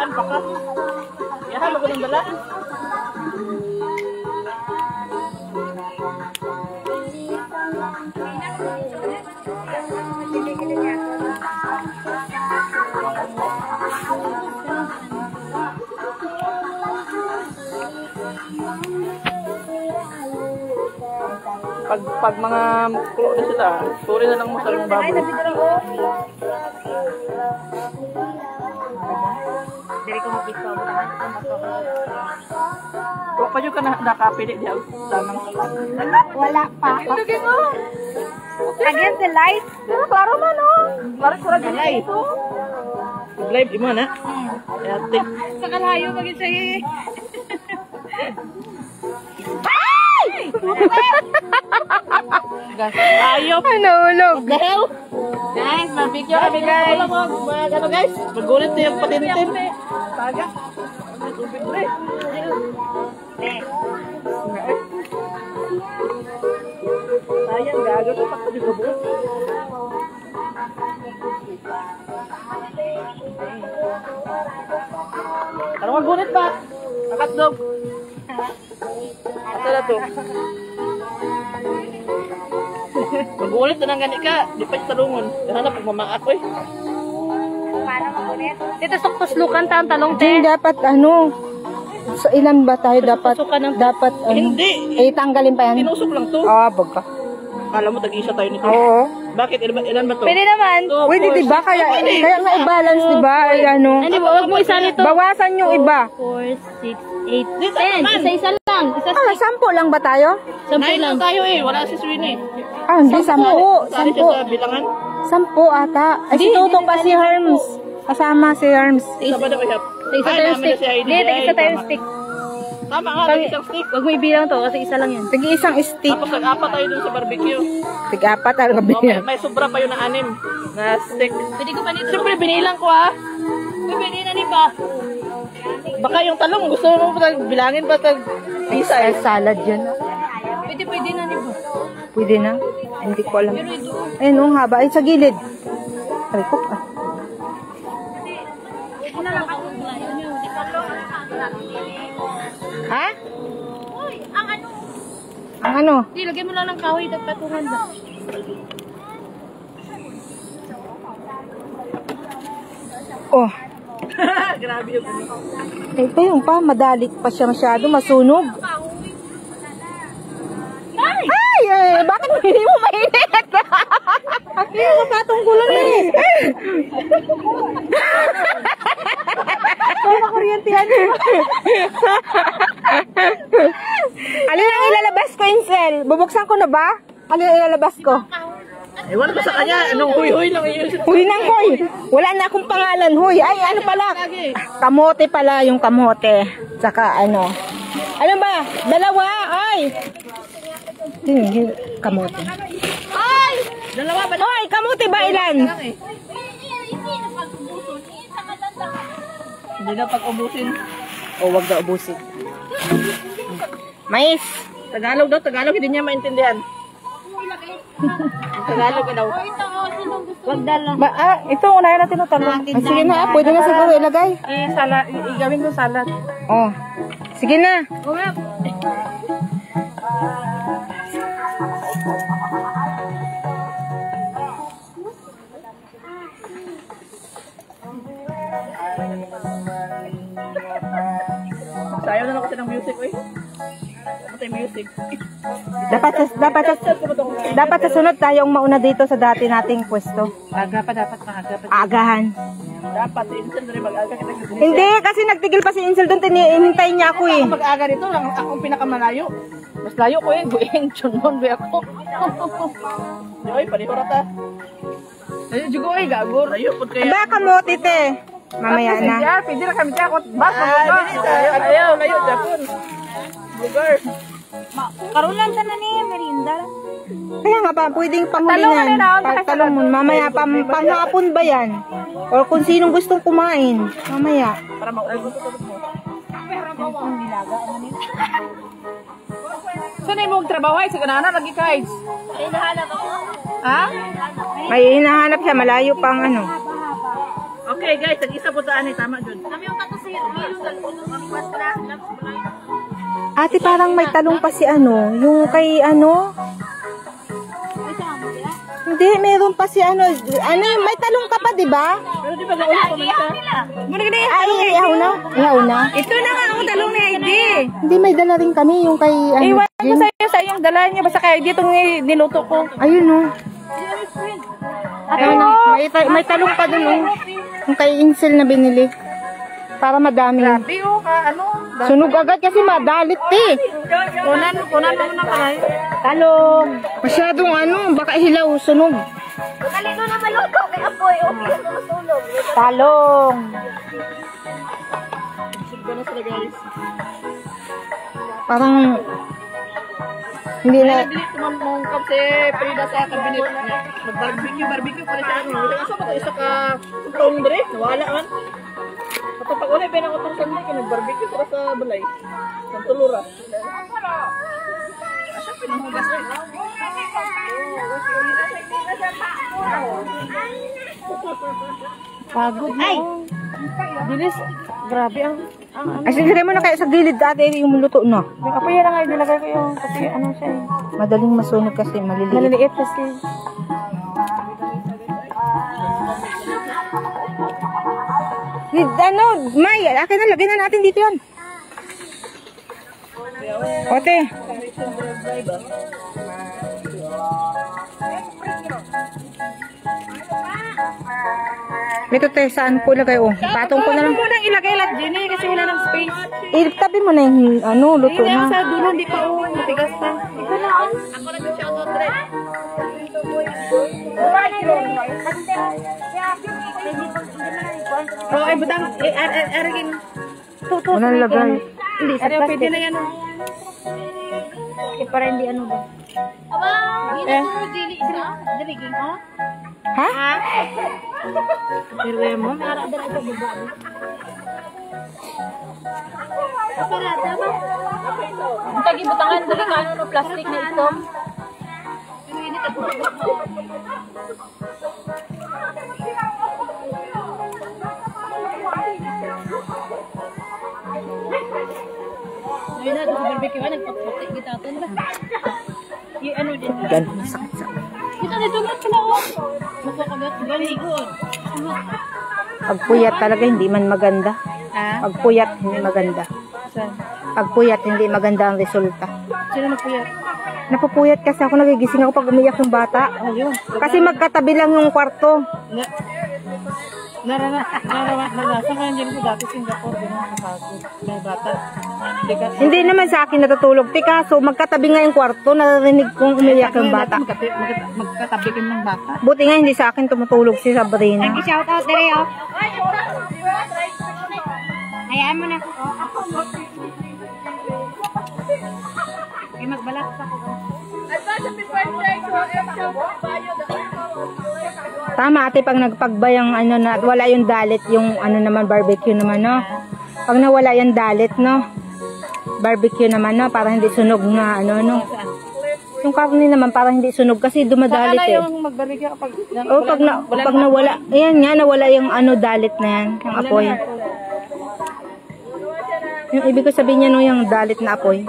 Dalaan pa ka. Yahan ako ng dalaan. Pag mga kulo na sila, turi na lang mo sa yung baboy. Dari ko mag-isa mo naman. Kung pa yung ka nakapili diya, damang Wala pa. lagay mo. Against the light? Klaro man, no? Klaro ko lang live. Live, di mo na? Kaya, take. Sa kalayo maging sa'yo eh. Ayaw. Ano, ulog? The hell? Guys, mag-video kami guys. Ano guys? Magulit na yung patintin. Taga. Tubig rin. Sayang, gago ito. Pakta yung gabot. Ano magulit ba? Nakatlog. Ito na to. Magulit na nang gani ka. Di pa yung talungon. Hanap pag mamang ako eh. Paano magulit? Dito suktuslukan ta ang talong te. Hindi dapat ano. So ilan ba tayo dapat? Dapat ano? Hindi. Eh tanggalin pa yan. Tinusok lang to. Ah, bagka. Kala mo tag-isa tayo nito. Oo. Bakit? Ilan ba to? Pwede naman. Two, Pwede four, diba? six, Kaya nga i-balance diba? Ay ano. Hindi ba? Huwag mo isa nito. Bawasan yung iba. 4, 6, 8, Dito 10. naman. Isa-isa lang. Ah, 10 lang ba tayo? Nine lang tayo eh. Wala si Sweeney. Ah, hindi 10. Sali siya sa bilangan. 10 ata. Ay, si Tutong pa si Herms. Kasama si Herms. Isa ba na kaya? Isa Ay, tayo namin stick. na si Heidi. Hindi, Ay, isa tayo tama. stick. Tama nga, isang stick. Huwag mo ibilang to kasi isa lang yan. Tigi isang stick. Tapos nag-apat tayo dun sa barbecue. Tig-apat ang Oh, gabi. may sobra pa yun na 6 na stick. Pwede ko pa nito. Siyempre, binilang ko ah. Pwede na ni ba? Baka yung talong, gusto mo pa bilangin pa tag isa eh. Salad yun. Pwede na ni ba? Pwede na. Hindi ko alam. Ayun, ang haba. Ay, sa gilid. Alikop ah. Ha? Uy, ang ano? Ang ano? Hindi, lagyan mo lang ng kahoy at patungan ba? Oh. Grabe yung Ito yung pa. Madalik pa siya masyado. Masunog. Ay! Ay! Bakit hindi mo mainit? Hindi ako patungkulan na eh. Kung makuryentihan mo. Alin ang ilalabas ko, Insel? Bubuksan ko na ba? Alin ang ilalabas ko? Ewan ko sa kanya, anong huy-huy lang yun. Huy nang huy. Wala na akong pangalan, huy. Ay, ano pala? Kamote pala yung kamote. Saka ano. Ano ba? Dalawa. Ay. Kamote. Ay! Dalawa ba? Hoy, kamote ba ilan? Hindi na pag-ubusin. O, wag na ubusin. Mais. Tagalog daw, Tagalog, hindi niya maintindihan. Tagalog daw. Wag dalang. Ito, unahin natin ang talong. Sige na, pwede na siguro ilagay. Igawin ko salad. Oh. Sige na. Sayaw na lang kasi ng music, oy. Matay music. Dapat sa sunod tayong mauna dito sa dati nating pwesto. Aga pa dapat, maaga pa. Agahan. Dapat, Insel rin mag-aga kita. Hindi, kasi nagtigil pa si Insel doon. Hinintay niya ako eh. Mag-aga dito, lang akong pinakamalayo. Mas layo ko eh, buing, chunon, buing ako. Yoy, paniho rata. Layo, jugo eh, gagor. Layo, pud kaya. Ba, kamote te. Mamaya na. Pwede na kami dyan, ako, bas, ayaw, layo, Japon. Bugar. Karulan sa na ni merinda. Kaya nga pa, pwedeng pangulingan. Pagtalong mo. Mamaya, panghapon ba yan? O kung sinong gustong kumain. Mamaya. Para maubos ko mo. Saan na yung trabaho ay? Sa ganana, lagi guys. Ay, nahanap ako. Ha? May hinahanap siya. Malayo pang ano. Okay guys, nag-isa po saan eh. Tama dun. Kami yung katos Ate, parang may talong pa si ano, yung kay ano. Hindi, meron pa si ano, may talong ka pa, di ba? Pero di ba nauna ko man siya? Muna gani. Ay, ihaw na. Ihaw na. Ito na nga ang talong ni Heidi. Hindi, may dala rin kami, yung kay ano. Iwan ko sa iyong dala niya. Basta kaya dito niluto ko. Ayun, no. Ayun, may talong pa dun, oh. Yung kay Insel na binili. Para madami. Grabe, oh, ano? Sunog agad kasi madalit, eh. Kunan muna pala. Talong. Masyadong ano, baka hilaw, sunog. Kalino na maluto kay Apoy. Okay, matulog. Talong. Siguro na sila, guys. Parang hindi na. Nabilit mong kasi Frida sa kabinet niya. Barbecue pala siya. Asa ba ito? Isa ka taong dere? Nawala man. Kapag pag-ulay, pinakotong sa mga nag-barbecue sila sa balay. Sa tulura. Asa pinahugas ko. Pagod mo. Ay! Bilis. Grabe ang... Ay, sige mo na kayo sa gilid dati yung luto, no? Ako yan nga, nilagay ko yung... Kasi ano siya eh. Madaling masunog kasi maliliit. Maliliit kasi. Ano, May, akin na, lagyan na natin dito yan. Ote. Ito te, saan ko ilagay? Oh, patong ko na lang. Huwag mo nang ilagay lahat dyan eh, kasi wala ng space. Itabi mo na yung ano, luto Ayun na. sa dulo, hindi pa matigas pa. Ikaw na on. Ako na siya ako, Dre. Oh, ay butang, arigin. Walang lagay. Hindi, sa pwede na yan. Para hindi ano ba? Ha? Pero mo, Ang tagibutangan dali ka ano plastic na ito. Ayun na, sa barbecue, nagpaputi kita ito ba? Yung ano din. Yan, sakit. Kita dito na pala ako. Magpakagat, galigod. Pagpuyat talaga hindi man maganda. Ha? Pagpuyat hindi maganda. Saan? Pagpuyat hindi maganda ang resulta. Sino nagpuyat? Napupuyat kasi ako, nagigising ako pag umiyak yung bata. Oh, yun. Kasi magkatabi lang yung kwarto. Naranasan ka nandiyan ko dati Singapore, gano'n kapagod. May bata. Hindi naman sa akin natutulog. Kaso magkatabi nga yung kwarto, narinig kong umiyak yung bata. Magkatabi ka ng bata. Buti nga hindi sa akin tumutulog si Sabrina. Shout out dire oh. Hayaan mo na. Ay magbalat pa ko. Tama ate, pag nagpagbayang ano na at wala yung dalit, yung ano naman barbecue naman, no? Pag nawala yung dalit, no? Barbecue naman, no? Para hindi sunog na ano, no? Yung karne naman para hindi sunog kasi dumadalit Saka eh. yung magbarbecue kapag... Oh, pag nawala, ayan nga, nawala yung ano dalit na yan, yung apoy. Yung ibig ko sabihin niya, no, yung dalit na apoy.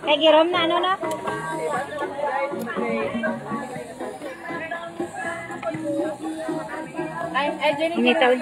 Kay Girom na ano na? Ay, Jenny. Initaw.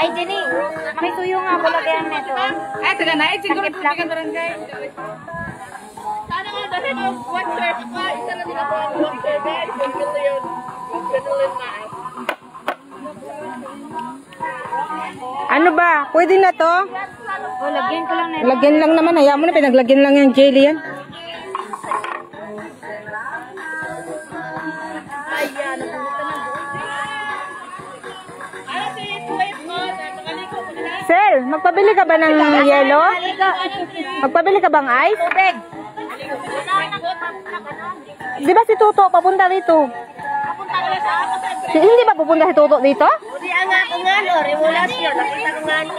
Ay Jenny, makisuyo nga wala kaya neto. Ay, taga na. Siguro tumigan barangay. Sana nga dahil yung one shirt pa. Isa na din ako ang one shirt. Ito yun. Ganulin na. Ano ba? Pwede na to? O lagyan ko lang neto. Lagyan lang naman. Hayaan mo na, pinaglagyan lang yung jelly yan. magpabili ka ba ng yelo? Magpabili ka bang ice? Di ba si Tuto papunta dito? Hindi ba pupunta si Tuto dito? Hindi ang ako nga, no? Remulasyon. Nakita ko nga, no?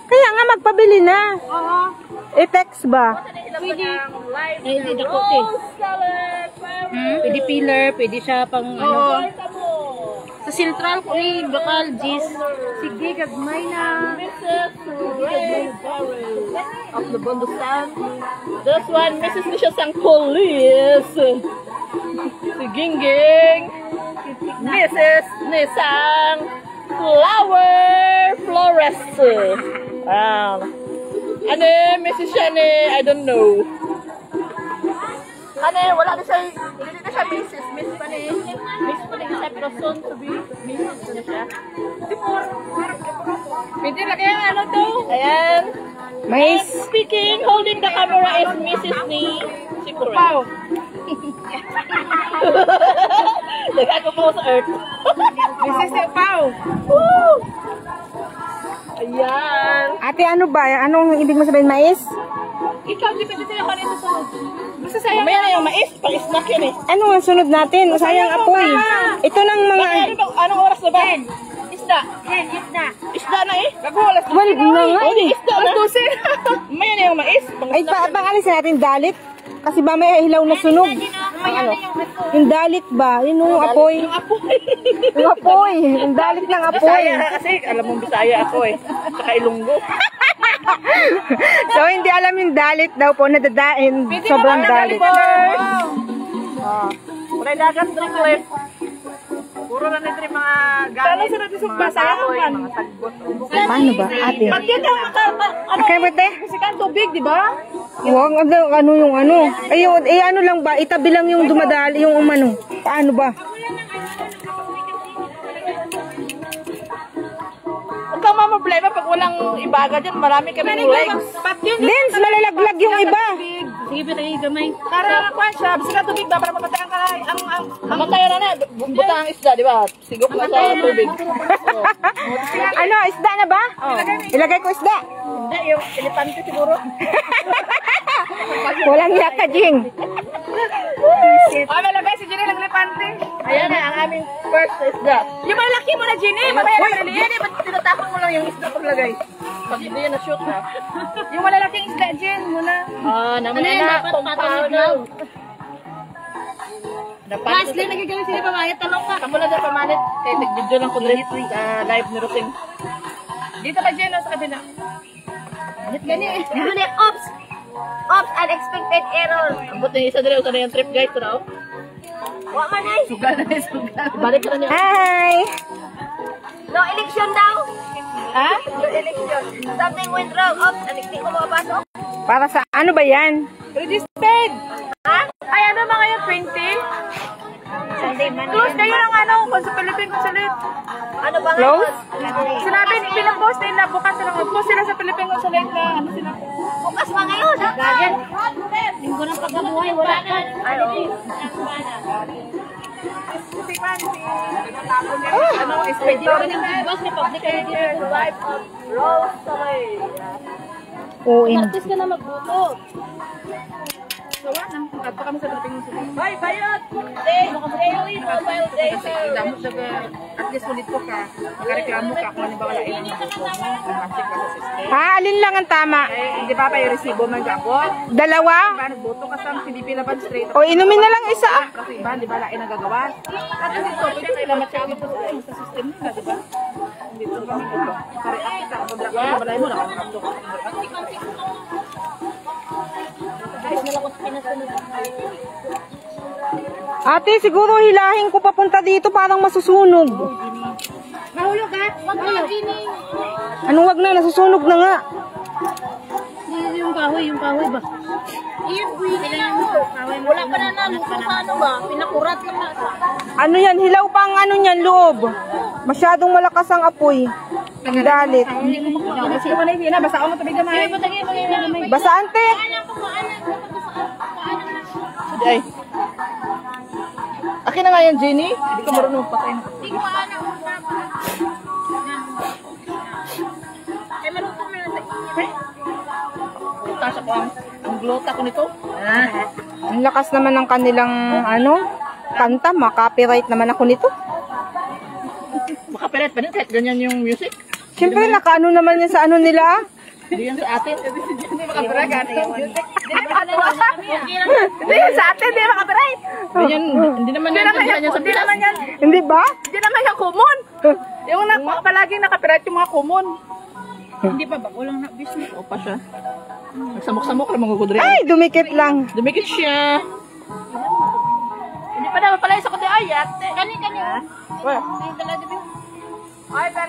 Kaya nga magpabili na. Oo. I-text ba? Pwede. Hindi na ko, Pwede pillar, pwede siya pang ano ba? Sa central ko eh, bakal, Gis. Sige, gagmay na. Of the Bundesland. This one, Mrs. Nisha sang police. Si Gingging. Mrs. Nisang Florist. Ano, Mrs. Shane, I don't know. Ano, wala na siya, hindi na siya Mrs. Miss pa ni. Miss pa ni sa person to be. Mrs. na siya. Pwede na kaya ano to? Ayan. Mais. Speaking, holding the camera is Mrs. ni si Pao. Nagkago po sa earth. Mrs. Pao. Woo! Ayan. Ate, ano ba? Anong ibig mo sabihin, mais? Ikaw, depende sa'yo kung ano ito sunod. Basta sa'yo. Mamaya na yung mais, pang-snack yun eh. Ano ang sunod natin? Sayang apoy. Ito ng mga... Anong oras na ba? Isda. Isda. Isda na eh. Naghulas na. Wal na nga. Hindi, isda na. Mamaya na yung mais, Ay, pang-alisin natin dalit. Kasi ba may hilaw na sunog? ano? Yung dalit ba? Yun yung apoy. Yung apoy. Yung apoy. Yung dalit ng apoy. Bisaya kasi, alam mong Bisaya ako eh. Saka Ilonggo. So, hindi alam yung dalit daw po. Nadadain. Sobrang dalit. Wala dagat drink left. Puro na nito yung mga gamit. Sana sa natin sa kahoy, mga sagbot. Paano ba, ate? Pag yun yung Okay, bate? sikan tubig, di ba? Huwag, ano yung ano? Ay, ano lang ba? Itabi lang yung dumadali, yung umano. Paano ba? Huwag kang mamroblema pag walang ibaga dyan. Marami kami legs. Dens, malalaglag yung iba. Sige, pero gamay. Para kuhan siya, bisikan tubig ba? Para mamatay ang kahay. Mamatay na na. Buta ang isda, di ba? Sigok na sa tubig. Ano, isda na ba? Ilagay ko isda. Hindi, yung elepante siguro. Walang yaka, Jing. Malagay si Jenny ng elepante. Ayan na, ang aming first isda. Yung malaki mo na, Jenny. Mamaya na maliliit. Ba't tinatapon mo lang yung isda paglagay? Pag hindi yan na-shoot na. Yung malalaking isda, Jen, muna. Naman na, patong. Lastly, nagagawin sila babae, talong ka. Kamu na dyan pamanit. Kaya nag-video lang ko dito. Live ni Rosing. Dito ka, Jen, sa kabila. Gani, oops! Oops, unexpected error. Ang buti isa dito, usa na yung trip guide ko na. Wa man ay. Sugal na yung sugal. Balik ka na niya. Hi! No election daw. Ha? No election. Something went wrong. Oops, hindi ko makapasok. Para sa ano ba yan? Registered! Ha? Ay, ano mga yung 20? Sunday man. Close kayo ng ano, kung sa Philippine Consulate. Ano ba nga? Close? Sinabi, pinapost nila, bukas sila, mag-post sila sa Philippine Consulate na ano sila. Bukas ba ngayon? Gagan. Linggo ng pagkabuhay, wala ka. Ano? Ano, inspector ng Boss, Republic ka dito. life of Rose Salay. OM. Practice ka na magbuto. So, what? Nagpa kami sa Philippine Consulate. Bye, bayot! Daily mobile data. Damo siya ka, at least ulit ko ka. Magkareklamo ka kung ano ba wala ilang mga ko mo. Masik ka sa system. Ha, alin lang ang tama? Eh, hindi pa pa yung resibo man gabot. Dalawa? Diba, nagboto ka sa PDP Laban straight. O inumin na lang isa. Kasi iba, di ba, lain ang gagawa. At dito, pwede sila masyado sa system nila, di ba? Dito kami dito. Sorry, kita, pag balay mo, nakakamto ka. Ate, siguro hilahin ko papunta dito parang masusunog. Mahulog ha? Mahulog. Anong wag na? Nasusunog na nga. Yung kahoy ba? Iyon, kailangan mo. Wala pa na naluto sa ano ba? Pinakurat lang na. Ano yan? Hilaw pa ang ano niyan, loob. Masyadong malakas ang apoy. Ang dalit. Kasi mo na yung hina, basta ako matubig gamay. Basa, ante. Ay. Akin na nga yan, Jenny. Hindi ko marunong patay. Putas ako ang glota ko nito. Ang lakas naman ng kanilang kanta, makapiright naman ako nito. Makapirat pa din kahit ganyan yung music. Siyempre, nakaano naman yan sa ano nila. Hindi yan sa atin. Hindi makapirat yung music. Hindi yan sa atin, hindi makapirait. Ganyan, hindi naman yan ganyan sa Pilas. Hindi ba? Hindi naman yung common. Yung palaging nakapirait yung mga common. Hindi pa ba? Walang business. O pa siya. Nagsamok-samok lang mga kudre. Ay, dumikit lang. Dumikit siya. Hindi pa naman pala isa ko di ayat. Kani. Wah. Ay, talaga.